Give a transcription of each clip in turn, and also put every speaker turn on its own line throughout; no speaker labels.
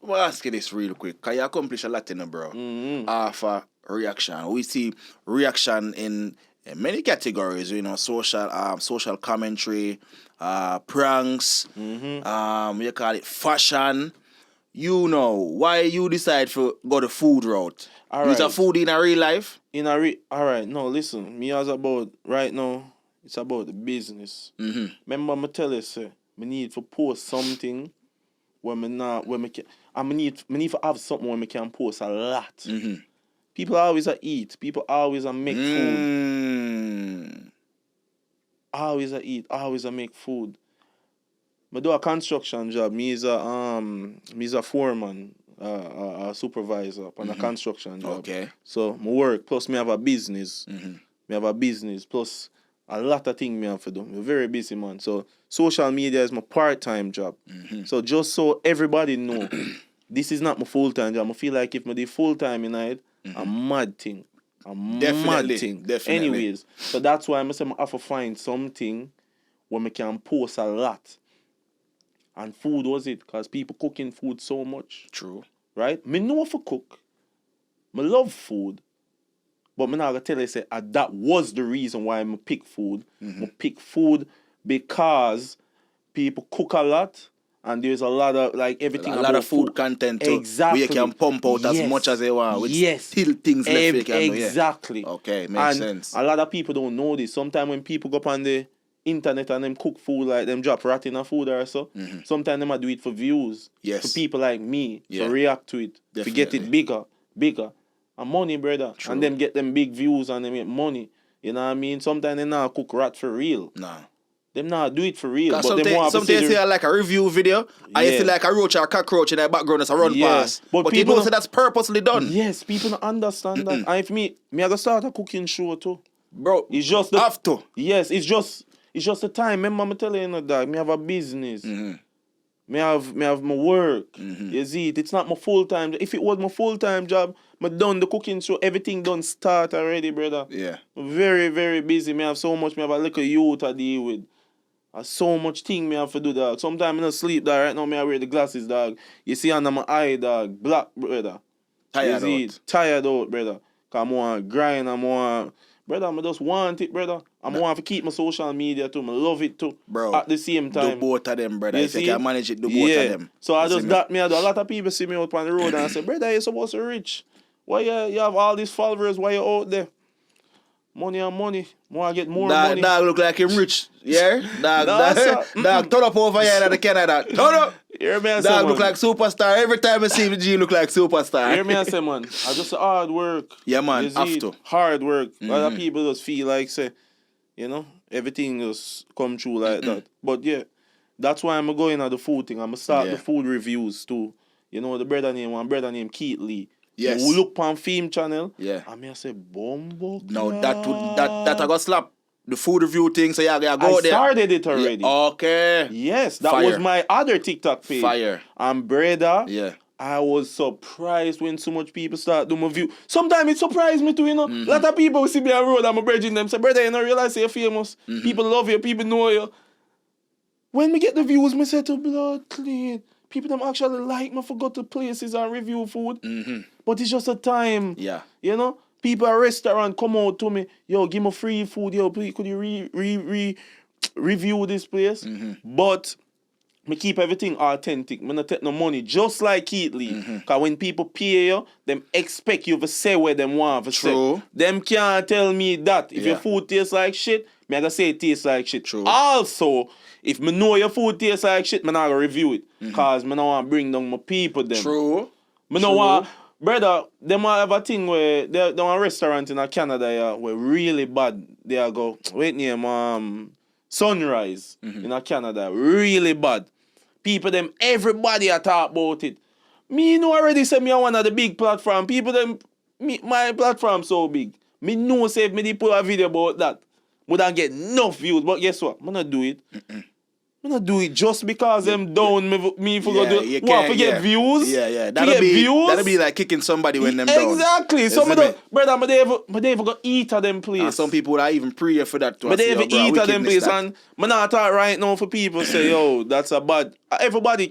I'll ask you this real quick. Can you accomplish a lot in bro? For reaction. We see reaction in many categories, social commentary, pranks, you call it fashion. Why you decide to go the food route? Is a food in a real life?
Alright, no, listen, me as about right now, it's about the business. Remember me tell you, say, me need to post something where me can, and me need to have something where me can post a lot. People always eat, people always make food. Always eat, always make food. I do a construction job. Me is a foreman, a supervisor on a construction job.
Okay.
So my work plus me have a business. Me have a business plus a lot of things me have to do. I'm a very busy man. So social media is my part-time job. So just so everybody know, this is not my full-time job. I feel like if I do full-time in it, a mad thing.
Definitely.
Anyways, so that's why I say I have to find something where I can post a lot. And food was it, because people cooking food so much.
True.
Right? Me know for cook. Me love food. But me not gonna tell you say that was the reason why I pick food. I pick food because people cook a lot and there's a lot of everything.
A lot of food content too.
Exactly.
Where you can pump out as much as they want. With still things left you can do.
Exactly.
Okay, makes sense.
A lot of people don't know this. Sometimes when people go up on the internet and them cook food, like them drop rat in a food or so, sometimes them do it for views.
Yes.
For people like me to react to it.
Definitely.
To get it bigger. And money, brother.
True.
And them get them big views and they make money. You know what I mean? Sometimes they not cook rat for real.
Nah.
Them not do it for real. But
sometimes you see like a review video and you see like a roach or a cockroach in the background that's a run past. But people say that's purposely done.
Yes, people don't understand that. And if me I go start a cooking show too.
Bro,
it's just
have to.
Yes, it's just the time. Remember me telling you that me have a business. Me have my work. You see it. It's not my full-time. If it was my full-time job, me done the cooking show. Everything done start already, brother.
Yeah.
Very, very busy. Me have so much. Me have a little youth to deal with. So much thing me have to do, dog. Sometimes I don't sleep, dog. Right now me I wear the glasses, dog. You see under my eye, dog. Black, brother. Tired out, brother. Cause I'm want to grind. Brother, I just want it, brother. I want to keep my social media too. I love it too.
Bro,
at the same time.
Do both of them, brother. If you can manage it, do both of them.
So I just got me. A lot of people see me out on the road and I say, brother, you're supposed to rich. Why you have all these followers? Why you out there? Money and money. Want to get more money.
Dog look like him rich. Yeah? Dog, turn up over here in the Canada. Turn up.
Hear me and
dog
say,
look like superstar. Every time I see the G look like superstar.
Hear me and say, man, I just hard work.
Yeah, man, have to.
Hard work. A lot of people just feel like, say, everything just come true like that. But yeah, that's why I'm going at the food thing. I'm going to start the food reviews too. The brother name Keith Lee.
Yes.
Who look on Fame channel.
Yeah.
I mean, I say, Bombo.
No, that I got slap. The food review thing, so yeah, go
I
there.
Started it already.
Yeah. Okay.
Yes, that was my other TikTok page.
Fire.
And brother,
yeah.
I was surprised when so much people start doing my view. Sometimes it surprised me too, A lot of people will see me on the road and I'm bridging them. Say, brother, you don't realize you're famous. People love you, people know you. When me get the views, me say to blood clean. People them actually like me for go to places and review food. But it's just a time.
Yeah.
People at restaurant come out to me, yo, give me free food, yo, please, could you review this place? But me keep everything authentic. Me not take no money, just like Keith Lee. Because when people pay you, them expect you to say where them want to say. Them can't tell me that. If your food tastes like shit, me I gotta say it tastes like shit.
True.
Also, if me know your food tastes like shit, me not gonna review it. Because me not want to bring down my people them.
True.
Me no want... Brother, them have a thing where they have a restaurant in Canada where really bad. They go, wait name, Sunrise in Canada. Really bad. People them, everybody a talk about it. Me know already say me on one of the big platform. People them, my platform so big. Me know say if me did put a video about that, would I get enough views. But guess what? I'm not do it. I not do it just because them down me for go do
you
what
can't,
for get views.
Yeah.
To get views.
That'll be like kicking somebody when them down.
Exactly. So me don't, brother, but they ever go eat at them place.
And some people would even pray for that to
But they ever eat at them place,
that.
and I'm not talk right now for people say, yo, that's a bad. Everybody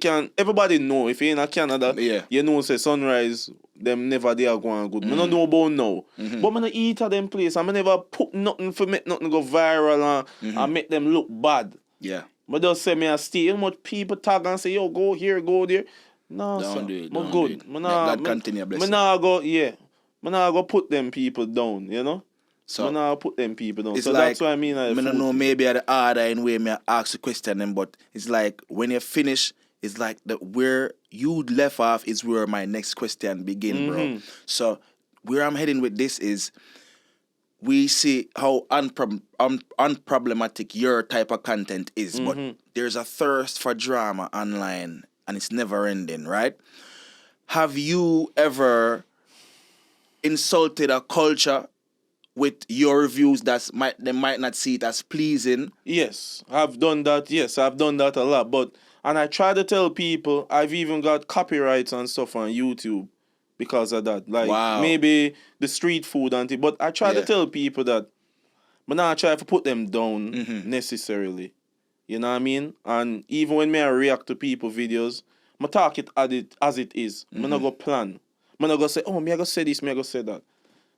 know if you're in Canada, you know say Sunrise, them never they are going good. I don't know about now, but I not eat at them place, and I never put nothing for make nothing go viral and make them look bad.
Yeah.
But they'll say me I stay. How much people tag and say, yo, go here, go there. No,
Don't do it.
I'm good.
God continue blessing.
I go put them people down, you know? So I put them people down. So like, that's what I mean.
I don't know, maybe at the order in way me I ask a question them, but it's like when you finish, it's like where you left off is where my next question begin, bro. So where I'm heading with this is we see how unproblematic your type of content is, but there's a thirst for drama online and it's never ending, right? Have you ever insulted a culture with your reviews they might not see it as pleasing?
Yes, I've done that. Yes, I've done that a lot. And I try to tell people I've even got copyrights and stuff on YouTube because of that. Like maybe the street food and but I try to tell people that but now I try to put them down necessarily. You know what I mean? And even when I react to people videos, I talk it as it is. I'm not go plan. I'm not go say, oh, me I go say this, me I go say that.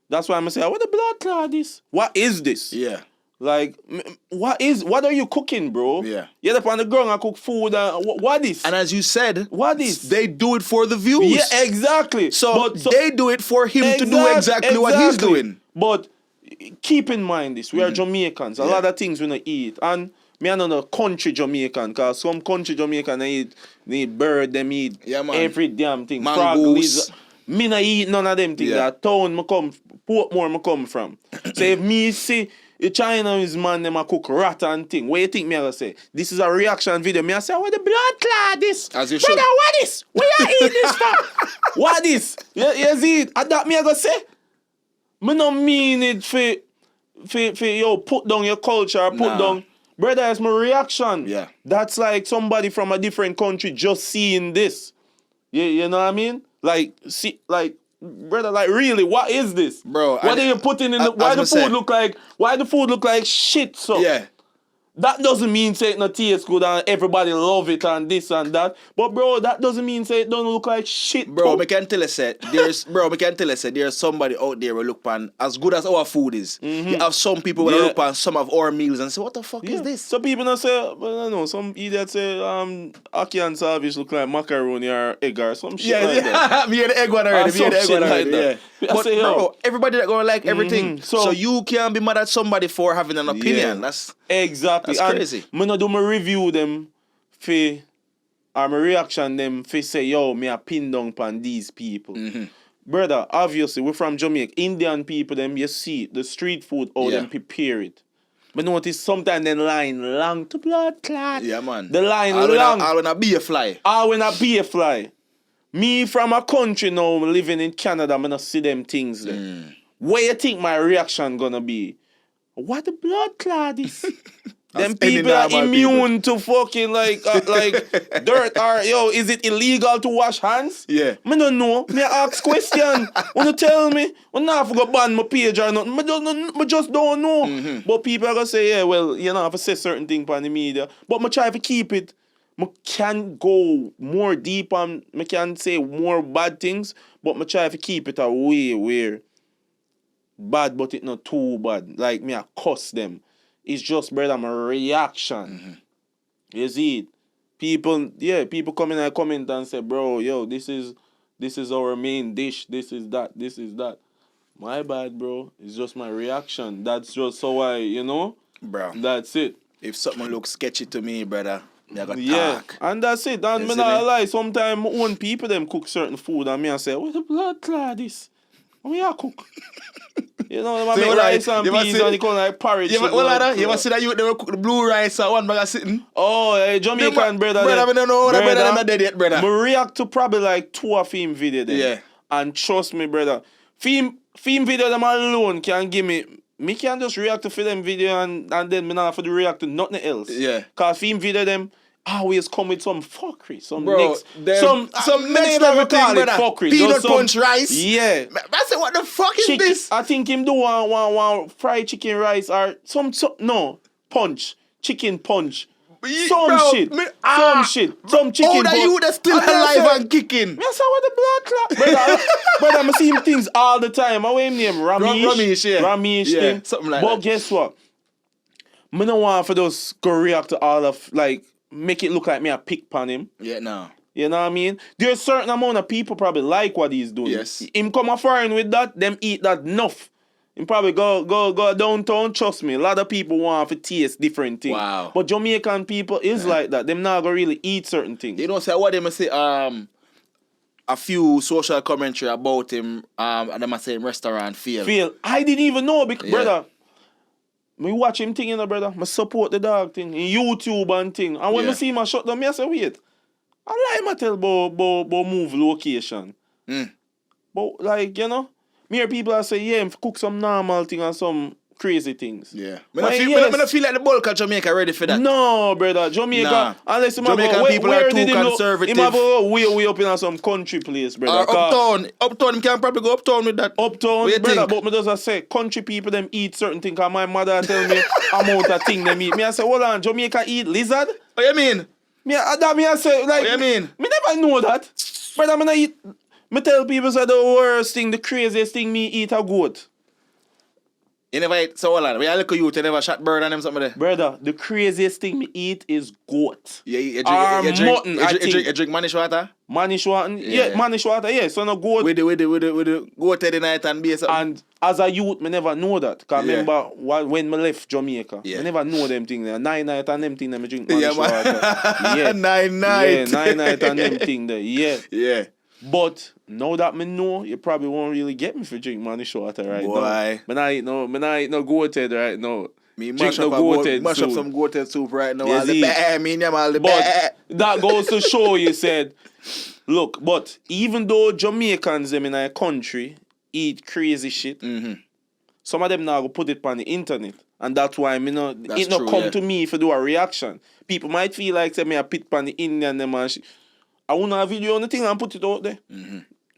That's why I'm say, what the blood clot this? What is this?
Yeah.
Like, what are you cooking, bro?
Yeah.
You're up on the ground and cook food. What is?
And as you said,
what is?
They do it for the views.
Yeah, exactly.
So they do it for him to do exactly what he's doing.
But keep in mind this, we are Jamaicans. A lot of things we don't eat. And me and another country Jamaican, because some country Jamaican they eat bird, them eat every damn thing.
Mongoose.
Me not eat none of them things. That town Portmore I come from. So if me see a Chinese man them a cook rat and thing, what you think me I gonna say? This is a reaction video. Me I say, what the blood clot this?
As you
brother,
should.
what this? Where you eat this stuff? What this? You see it? And that me I gonna say? Me no mean it for yo put down your culture or put down. Brother, it's my reaction.
Yeah.
That's like somebody from a different country just seeing this. You know what I mean? Like, see, like, brother, like, really, what is this?
Bro,
what are you putting in why the food look like shit, so?
Yeah.
That doesn't mean say it not taste good and everybody love it and this and that. But bro, that doesn't mean say it don't look like shit.
Bro, we can tell us that there's somebody out there will look on as good as our food is. You have some people will look on some of our meals and say, what the fuck is this?
Some people not say, but I don't know, some idiots say Aki and Savage look like macaroni or egg or some shit like that.
Me and the egg one already. Yeah. But
say,
bro, everybody that gonna like everything. So you can't be mad at somebody for having an opinion. That's
exactly.
That's crazy.
I not do my review them for or my reaction them for say, yo, me a pin down upon these people. Brother, obviously we're from Jamaica. Indian people them you see the street food how them prepare it. But notice sometimes the line long to blood clot.
Yeah, man.
The line long.
All when I be a fly.
All when I be a fly. Me from a country now living in Canada, I'm gonna see them things there. Where you think my reaction gonna be? What the blood clot is? Them people are immune to fucking like dirt or yo, is it illegal to wash hands?
Yeah.
Me don't know. Me ask question. Wanna tell me? When I forgot ban my page or nothing. Me just don't know. But people are gonna say, yeah, well, you know, I have to say certain things on the media. But me try to keep it. I can go more deep on, I can say more bad things, but I try to keep it away where bad, but it not too bad. Like me, I cuss them. It's just, brother, my reaction. You see it? People come in and comment and say, bro, yo, this is our main dish. This is that. My bad, bro. It's just my reaction. That's just how I, you know?
Bro.
That's it.
If something looks sketchy to me, brother, I got talk.
And that's it. And me not lie. Sometimes my own people them cook certain food and me I say, what the blood clot this? How me I cook? You know, they make rice and peas and they call like porridge.
You ever see that you never cook the blue rice or one bag of sitting?
Oh, Jamaican brother.
Brother, I don't know what brother not dead yet, brother.
I react to probably like 2 of him video then.
Yeah.
And trust me, brother, film video them alone can give me can just react to film video and then me not have to react to nothing else.
Yeah.
Cause film video them, always come with some fuckery, some
Bro,
next,
some next level thing,
call it
brother.
fuckery.
Peanut
Just some-
punch rice.
Yeah.
I said, what the fuck is this?
I think him do one fried chicken rice or some punch, chicken punch. Some
Bro,
shit. Some shit. Some chicken
How are you that's still
And me I
alive
say-
and kicking?
Me I say what the blood clot. Brother, I see him things all the time. What him name?
Ramesh, yeah.
Ramesh
Yeah,
thing.
something like
but
that.
guess what? Me no want for those go react to all of like make it look like me a pick pan him.
Yeah, no.
You know what I mean? There's a certain amount of people probably like what he's doing.
Yes.
Him come a foreign with that, them eat that enough. Him probably go downtown, trust me. A lot of people want to taste different things.
Wow.
But Jamaican people is like that. Them not gonna really eat certain things.
You know, say what they must say, a few social commentary about him, and they must say him restaurant fail.
I didn't even know because
Yeah.
brother. Me watch him thing, you know, brother. Me support the dog thing. In YouTube and thing. And when
Yeah.
me see him shut down, me I say, wait. I like my tell about move location. But like, you know, me hear people that say, yeah, him cook some normal thing and some crazy things.
Yeah.
But
I
yes.
don't feel like the bulk of Jamaica ready for that.
No, brother. Jamaica,
Nah.
unless him
Jamaican
go,
people
where
are too
did him go?
conservative.
Him have go way up in some country place, brother.
Or uptown, him can probably go uptown with that.
Uptown,
What you
brother,
think?
but me just say, country people them eat certain things. Cause my mother tell me amount of thing them eat. Me I say, hold on, Jamaica eat lizard?
What you mean?
Me I say, like,
What you mean?
Me never know that. Brother, me not eat. Me tell people say the worst thing, the craziest thing me eat a goat.
You never eat, so hold on, when you look at you, you never shot bird and them something there.
Brother, the craziest thing me eat is goat.
You
Or
drink,
mutton, I think.
you drink manish water?
Manish water, yeah, manish water, yeah. So no goat.
With the goat head in night and be something.
And as a youth, me never know that. Cause
Yeah.
remember when me left Jamaica,
Yeah.
me never know them things there. 9 night and them things there, me drink manish
Yeah, man.
water. Yeah.
9 night.
Yeah, 9 night and them things there. Yeah.
Yeah.
But now that me know, you probably won't really get me for drink manish water right
Boy.
now. Me not eat no goat head right now.
Me
Drink
mash
no
up,
goat head
mash up
soup.
some goat head soup right now.
Yes,
All the
it-
bear, me and all the
But
bear.
that goes to show you said, look, but even though Jamaicans them in our country eat crazy shit, some of them now go put it on the internet. And that's why me no
That's
it not
true,
come
yeah.
to me if I do a reaction. People might feel like say me a pit on the Indian them and shit. I want a video on the thing and put it out there.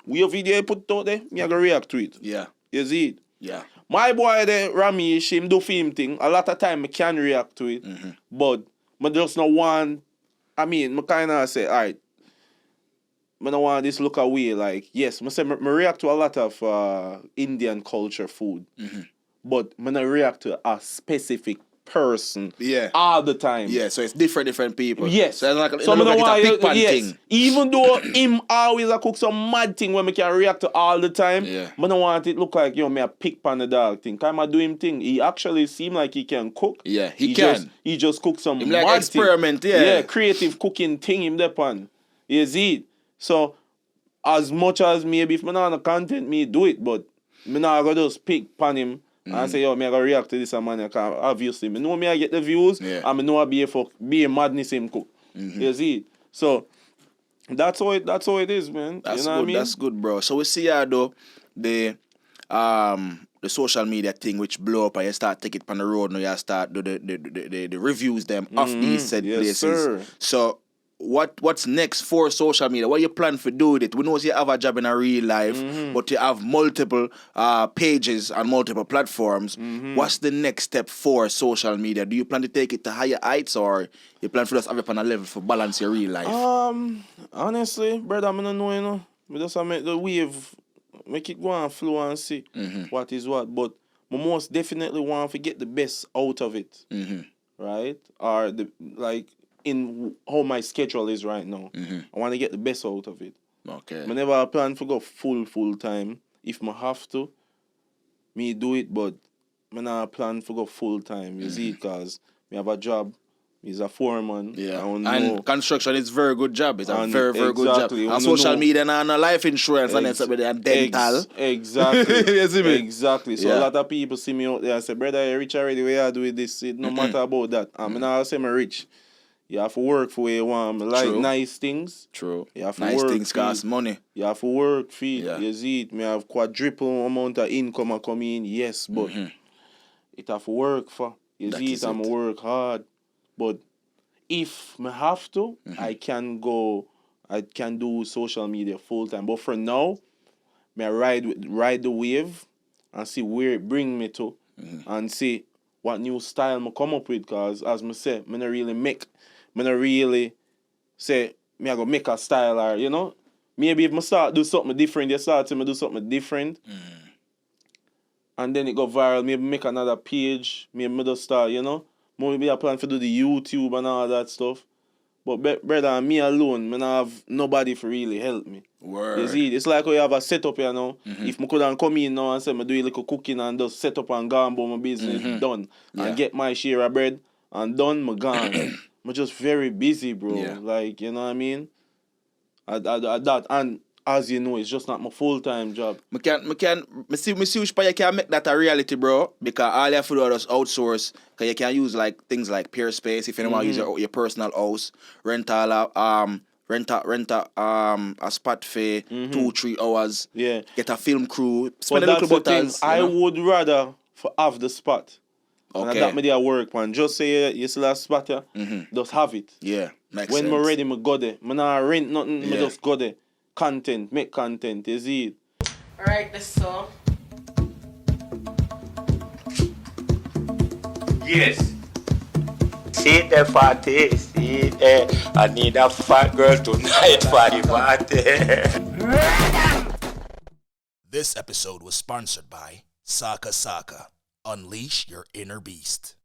We a video I put it out there, me I go react to it.
Yeah.
You see it?
Yeah.
My boy there, Ramesh, him do film thing. A lot of time I can react to it. But I just not want, I mean, I kind of say, all right, I don't want this look away. Like, yes, I say I react to a lot of Indian culture food. But I don't react to a specific person
Yeah.
all the time.
Yeah, so it's different people.
Yes.
So it's like,
So
it
me
look
no
like it's a
want
big pan
yes.
thing.
Even though him always a cook some mad thing where me can react to all the time,
Yeah.
I don't want it look like, me a pick pan the dog thing. Cause I do him thing. He actually seem like he can cook.
Yeah, he can.
He just cook some
Him like
mad
experiment,
thing.
yeah.
Yeah, creative cooking thing him the pan. You see it? So, as much as maybe if me not on the content, me do it, but me not gonna just pick pan him and say, me I gotta react to this and man. Cause obviously, me know me I get the views,
Yeah.
and me know I be a madness him cook. You see it? So, that's how it is, man.
That's
you know
good.
what I mean?
That's good, bro. So we see how though the social media thing which blow up and you start take it on the road now you start do the reviews them of these said
Yes,
places.
sir.
So what's next for social media? What you plan for do with it? We know you have a job in a real life, but you have multiple pages on multiple platforms. What's the next step for social media? Do you plan to take it to higher heights or you plan for just have it on a level for balance your real life?
Honestly, brother, I don't know, you know. I just make the wave, make it go and flow and see what is what. But I most definitely want to get the best out of it, right? Or in how my schedule is right now. I want to get the best out of it.
Okay.
I never plan to go full time. If I have to, me do it, but I not plan to go full time. You see, because I have a job. He's a foreman.
Yeah,
I don't know.
and construction is very good job. It's a
And
very good job.
exactly, you
And
don't
social
know.
media and life insurance and then something and dental.
Exactly.
You see me?
Exactly. So
Yeah.
a lot of people see me out there and say, brother, you're rich already. Where you do with this? It no matter about that. I mean, I say I'm rich. You have to work for where you want. I like
True.
nice things.
True.
You have to
Nice
work
things
for it.
cost money.
You have to work for it.
Yeah.
You see it. Me have quadruple amount of income coming in. Yes, but it have to work for. You
That
see
is
it. I'm
it.
work hard. But if me have to, I can do social media full time. But for now, me I ride the wave and see where it bring me to and see what new style me come up with. Cause as me say, me not really say me I go make a style or maybe if me start do something different, you start to me do something different. And then it go viral, maybe make another page, maybe me just start, maybe I plan to do the YouTube and all that stuff. But brother, me alone, me not have nobody for really help me.
Word.
You see, it's like how you have a setup here now. If me could come in now and say me do a little cooking and just set up and go about my business, done. And get my share of bread and done, me gone. I'm just very busy, bro.
Yeah.
Like, you know what I mean? That and as you know, it's just not my full-time job.
Me see which part you can make that a reality, bro. Because all you have to do is outsource. Because you can use like things like Peerspace if you don't want to use your personal house. Rent a spot for 2-3 hours.
Yeah.
Get a film crew.
But
Spend a
that's
little
the thing.
butters.
I would rather for have the spot.
Okay.
And that me there work, man. Just say you still have spot here. Just have it.
Yeah. Makes
When
sense.
me ready, me go there. Me not rent nothing. Me
Yeah.
just go there. Make content. You see it?
Alright, this song.
Yes. See the party, see the. I need a fat girl tonight for the party.
This episode was sponsored by Saka Saka. Unleash your inner beast.